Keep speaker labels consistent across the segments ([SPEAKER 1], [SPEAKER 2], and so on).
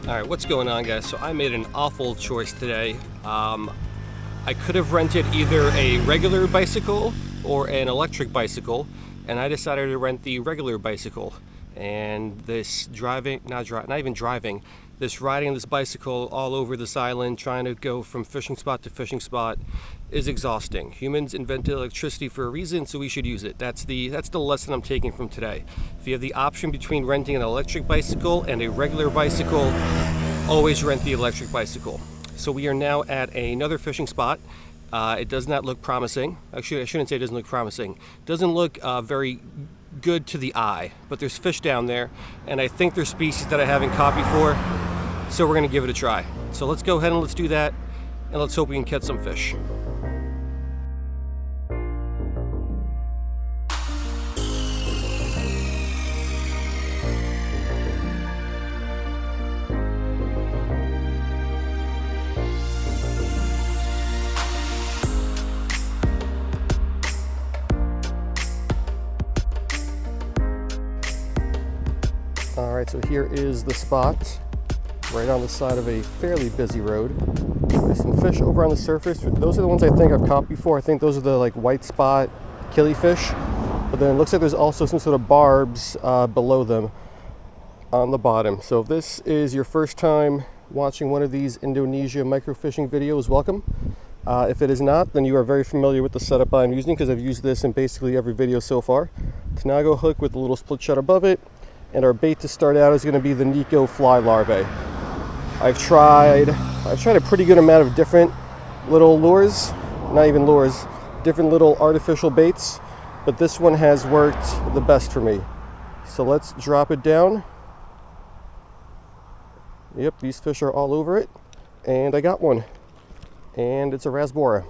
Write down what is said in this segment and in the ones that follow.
[SPEAKER 1] Alright, what's going on, guys? So I made an awful choice today. I could have rented either a regular bicycle or an electric bicycle, and I decided to rent the regular bicycle. And this riding this bicycle all over this island, trying to go from fishing spot to fishing spot, is exhausting. Humans invented electricity for a reason, so we should use it. That's the lesson I'm taking from today. If you have the option between renting an electric bicycle and a regular bicycle, always rent the electric bicycle. So we are now at another fishing spot. It does not look promising. Actually, I shouldn't say it doesn't look promising. It doesn't look very good to the eye, but there's fish down there, and I think they're species that I haven't caught before, so we're gonna give it a try. So let's go ahead and let's do that, and let's hope we can catch some fish. Alright, so here is the spot, right on the side of a fairly busy road. There's some fish over on the surface. Those are the ones I think I've caught before. I think those are the like white spot killifish. But then it looks like there's also some sort of barbs below them on the bottom. So if this is your first time watching one of these Indonesia microfishing videos, welcome. If it is not, then you are very familiar with the setup I'm using, because I've used this in basically every video so far. Tanago hook with a little split shot above it. And our bait to start out is going to be the Nico fly larvae. I've tried a pretty good amount of different little lures, not even lures, different little artificial baits, but this one has worked the best for me. So let's drop it down. Yep, these fish are all over it, and I got one, and it's a rasbora.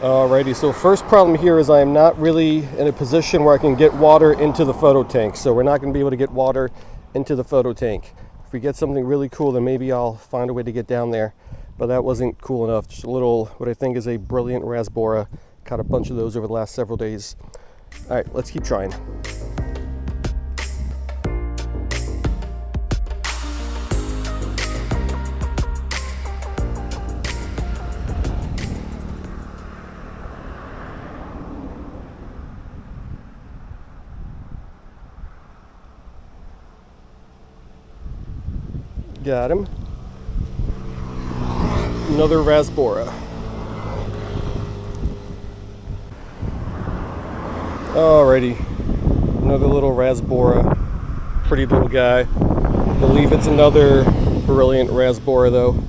[SPEAKER 1] Alrighty, so first problem here is I am not really in a position where I can get water into the photo tank. So we're not going to be able to get water into the photo tank. If we get something really cool, then maybe I'll find a way to get down there. But that wasn't cool enough. Just a little, what I think is a brilliant rasbora. Caught a bunch of those over the last several days. Alright, let's keep trying. Got him. Another rasbora. Alrighty. Another little rasbora. Pretty little guy. I believe it's another brilliant rasbora though.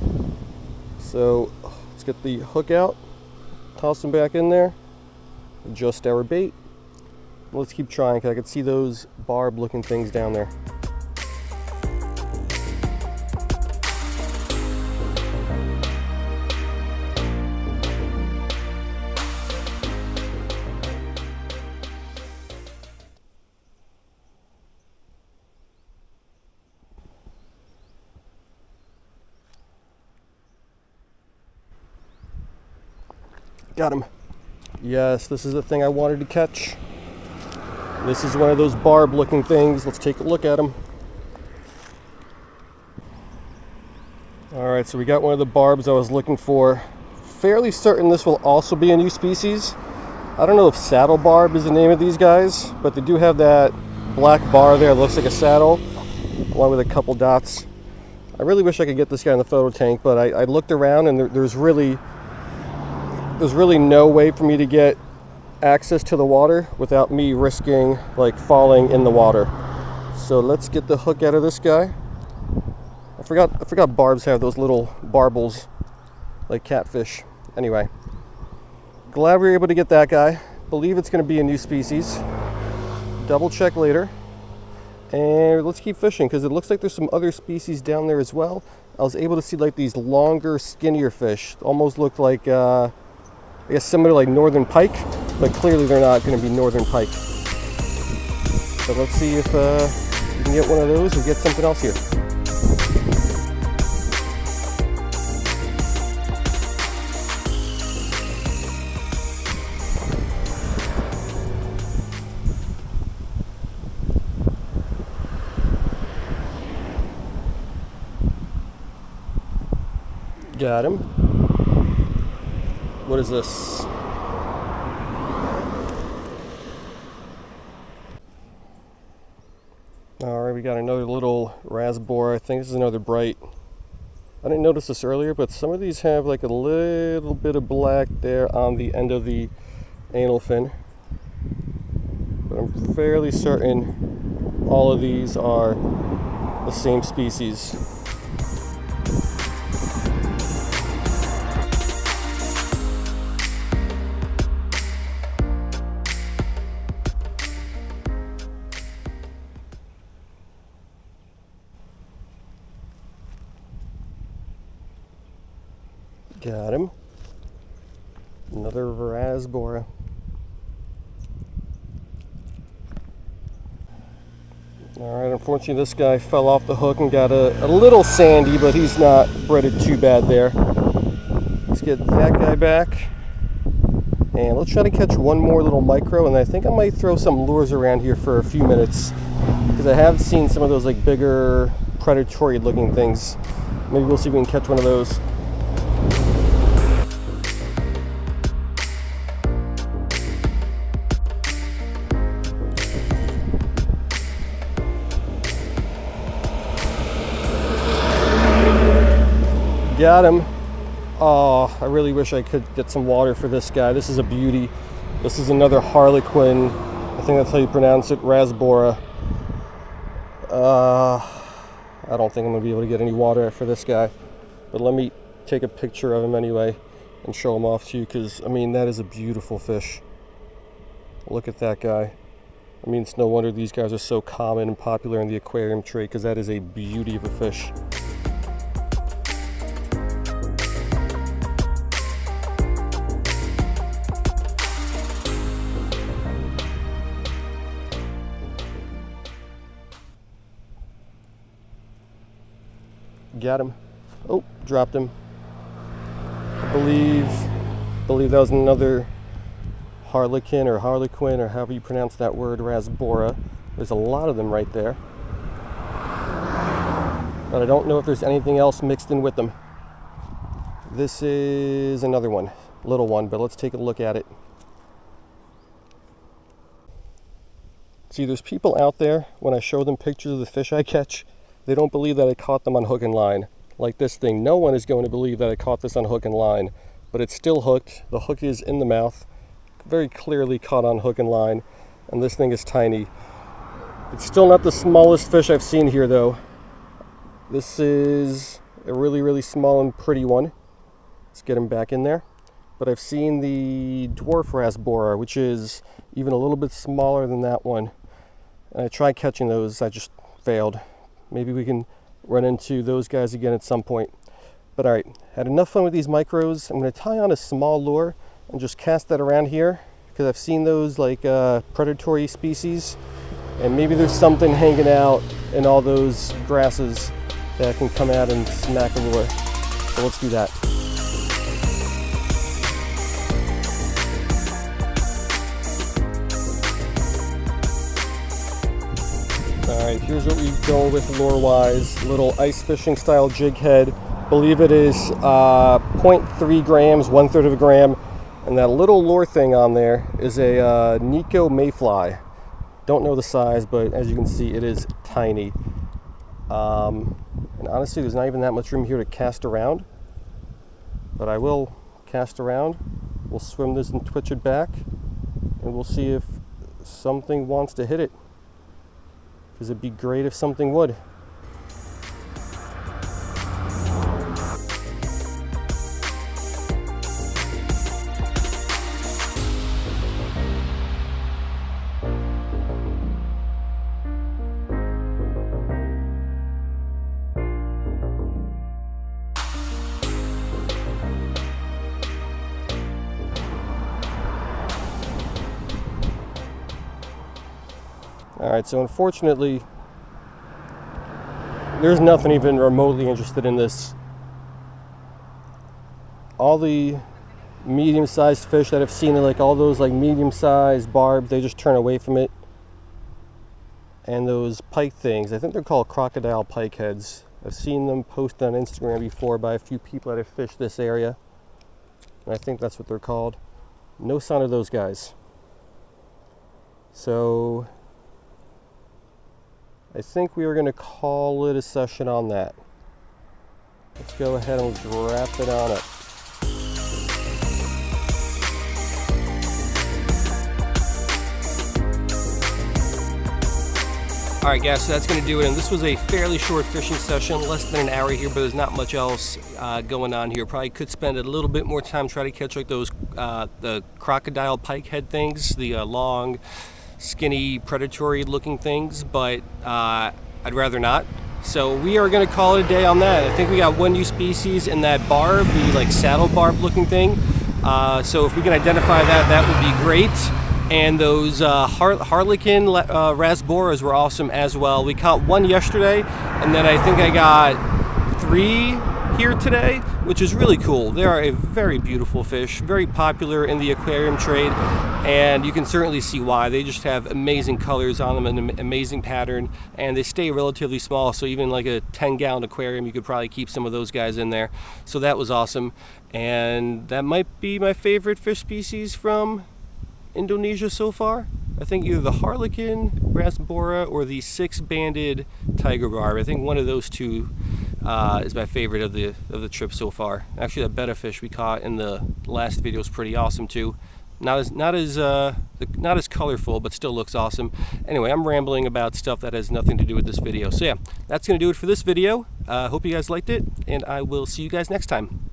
[SPEAKER 1] So let's get the hook out. Toss him back in there. Adjust our bait. Let's keep trying, because I can see those barb looking things down there. Got him. Yes, this is the thing I wanted to catch. This is one of those barb looking things. Let's take a look at him. Alright, so we got one of the barbs I was looking for. Fairly certain this will also be a new species. I don't know if saddle barb is the name of these guys, but they do have that black bar there. It looks like a saddle, along with a couple dots. I really wish I could get this guy in the photo tank, but I looked around and there's really no way for me to get access to the water without me risking like falling in the water. So let's get the hook out of this guy. I forgot barbs have those little barbels like catfish. Anyway, glad we were able to get that guy. Believe it's going to be a new species. Double check later. And let's keep fishing, because it looks like there's some other species down there as well. I was able to see like these longer, skinnier fish. Almost looked like I guess similar to like northern pike, but clearly they're not going to be northern pike. So let's see if we can get one of those or get something else here. Got him. What is this? Alright, we got another little rasbora. I think this is another bright. I didn't notice this earlier, but some of these have like a little bit of black there on the end of the anal fin. But I'm fairly certain all of these are the same species. Got him. Another rasbora. Alright, unfortunately this guy fell off the hook and got a little sandy, but he's not breaded too bad there. Let's get that guy back. And let's try to catch one more little micro, and I think I might throw some lures around here for a few minutes, because I have seen some of those like bigger predatory looking things. Maybe we'll see if we can catch one of those. Got him. Oh, I really wish I could get some water for this guy. This is a beauty. This is another Harlequin. I think that's how you pronounce it, rasbora. I don't think I'm gonna be able to get any water for this guy, but let me take a picture of him anyway and show him off to you, because I mean, that is a beautiful fish. Look at that guy. I mean, it's no wonder these guys are so common and popular in the aquarium trade, because that is a beauty of a fish. Got him. Oh, dropped him. I believe that was another Harlequin or Harlequin, or however you pronounce that word, rasbora. There's a lot of them right there. But I don't know if there's anything else mixed in with them. This is another one, little one, but let's take a look at it. See, there's people out there, when I show them pictures of the fish I catch, they don't believe that I caught them on hook and line. Like this thing, no one is going to believe that I caught this on hook and line, but it's still hooked. The hook is in the mouth, very clearly caught on hook and line, and this thing is tiny. It's still not the smallest fish I've seen here though. This is a really, really small and pretty one. Let's get him back in there. But I've seen the dwarf rasbora, which is even a little bit smaller than that one. And I tried catching those, I just failed. Maybe we can run into those guys again at some point. But all right, had enough fun with these micros. I'm going to tie on a small lure and just cast that around here, because I've seen those like predatory species, and maybe there's something hanging out in all those grasses that can come out and smack a lure. So let's do that. Alright, here's what we go with lure-wise. Little ice fishing style jig head. Believe it is 0.3 grams, 1/3 of a gram. And that little lure thing on there is a Nico mayfly. Don't know the size, but as you can see, it is tiny. And honestly, there's not even that much room here to cast around. But I will cast around. We'll swim this and twitch it back. And we'll see if something wants to hit it. Because it'd be great if something would. Alright, so unfortunately, there's nothing even remotely interested in this. All the medium-sized fish that I've seen, like all those like medium-sized barbs, they just turn away from it. And those pike things, I think they're called crocodile pike heads. I've seen them posted on Instagram before by a few people that have fished this area, and I think that's what they're called. No sign of those guys. So I think we are going to call it a session on that. Let's go ahead and wrap it on up. All right, guys, so that's going to do it. And this was a fairly short fishing session, less than an hour here, but there's not much else going on here. Probably could spend a little bit more time trying to catch like those the crocodile pikehead things, the long, skinny, predatory-looking things, but I'd rather not. So we are going to call it a day on that. I think we got one new species in that barb, the like saddle barb-looking thing. So if we can identify that, that would be great. And those Harlequin rasboras were awesome as well. We caught one yesterday, and then I think I got 3 here today, which is really cool. They are a very beautiful fish, very popular in the aquarium trade, and you can certainly see why. They just have amazing colors on them, an amazing pattern, and they stay relatively small, so even like a 10-gallon aquarium, you could probably keep some of those guys in there. So that was awesome, and that might be my favorite fish species from Indonesia so far. I think either the Harlequin rasbora or the 6-banded tiger barb. I think one of those two is my favorite of the trip so far. Actually, that betta fish we caught in the last video is pretty awesome too. Not as colorful, but still looks awesome. Anyway, I'm rambling about stuff that has nothing to do with this video. So yeah, that's gonna do it for this video. Hope you guys liked it, and I will see you guys next time.